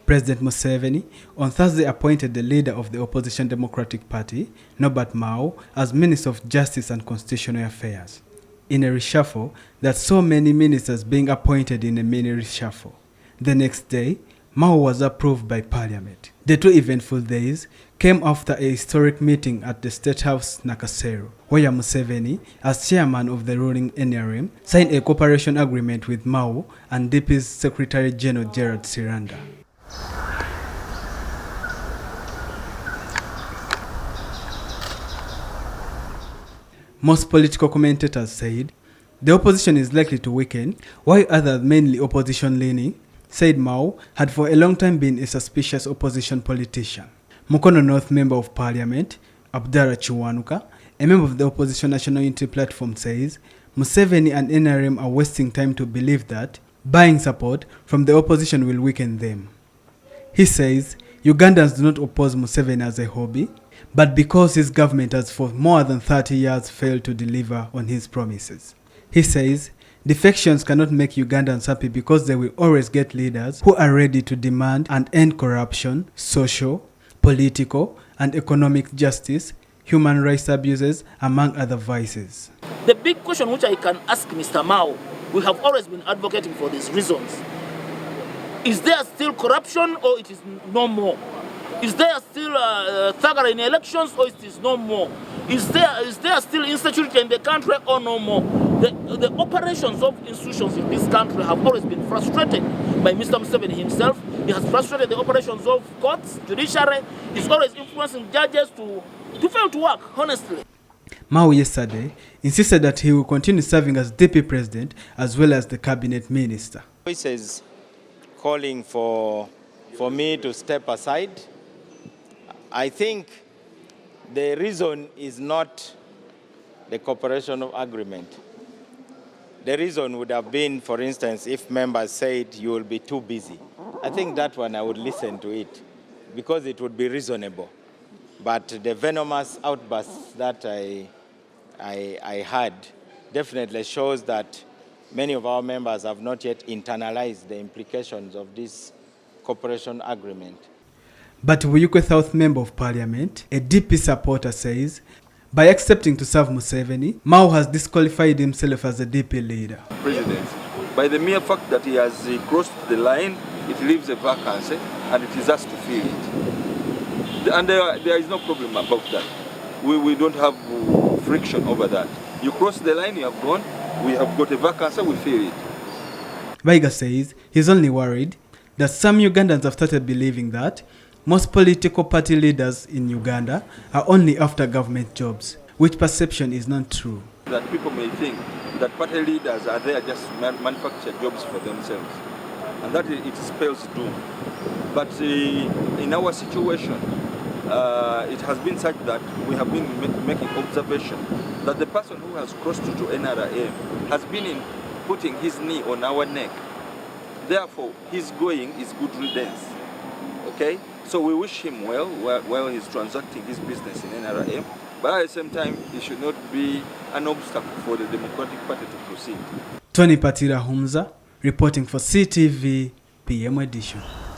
President Museveni on Thursday appointed the leader of the opposition Democratic Party, Nobert Mao, as Minister of Justice and Constitutional Affairs, in a reshuffle that saw many ministers being appointed in a mini reshuffle. The next day, Mao was approved by Parliament. The two eventful days came after a historic meeting at the State House, Nakasero, where Museveni, as chairman of the ruling NRM, signed a cooperation agreement with Mao and DP's Secretary General Gerald Siranda. Most political commentators said the opposition is likely to weaken, while others, mainly opposition-leaning, said Mao had for a long time been a suspicious opposition politician. Mukono North Member of Parliament, Abdallah Chiwanuka, a member of the opposition National Unity Platform, says Museveni and NRM are wasting time to believe that buying support from the opposition will weaken them. He says Ugandans do not oppose Museveni as a hobby, but because his government has for more than 30 years failed to deliver on his promises. He says defections cannot make Ugandans happy because they will always get leaders who are ready to demand and end corruption, social, political and economic justice, human rights abuses, among other vices. The big question which I can ask Mr. Mao, we have always been advocating for these reasons. Is there still corruption or it is no more? Is there still thuggery in elections or it is no more? Is there still insecurity in the country or no more? The operations of institutions in this country have always been frustrated by Mr. Museveni himself. He has frustrated the operations of courts, judiciary. He's always influencing judges to fail to work, honestly. Mao yesterday insisted that he will continue serving as DP president as well as the cabinet minister. Voices calling for me to step aside. I think the reason is not the cooperation agreement. The reason would have been, for instance, if members said you will be too busy. I think that one I would listen to it because it would be reasonable. But the venomous outbursts that I had definitely shows that many of our members have not yet internalized the implications of this cooperation agreement. But Wuyukwe South Member of Parliament, a DP supporter, says by accepting to serve Museveni, Mao has disqualified himself as a DP leader. President, by the mere fact that he has crossed the line, it leaves a vacancy and it is us to fill it. And there is no problem about that. We don't have friction over that. You cross the line, you have gone, we have got a vacancy, we fill it. Baiga says he's only worried that some Ugandans have started believing that most political party leaders in Uganda are only after government jobs, which perception is not true. That people may think that party leaders are there just to manufacture jobs for themselves, and that it spells doom. But in our situation, it has been such that we have been making observation that the person who has crossed to NRM has been putting his knee on our neck. Therefore, his going is good riddance. Okay? So we wish him well while he's transacting his business in NRM, but at the same time, it should not be an obstacle for the Democratic Party to proceed. Tony Patira Humza, reporting for CTV PM edition.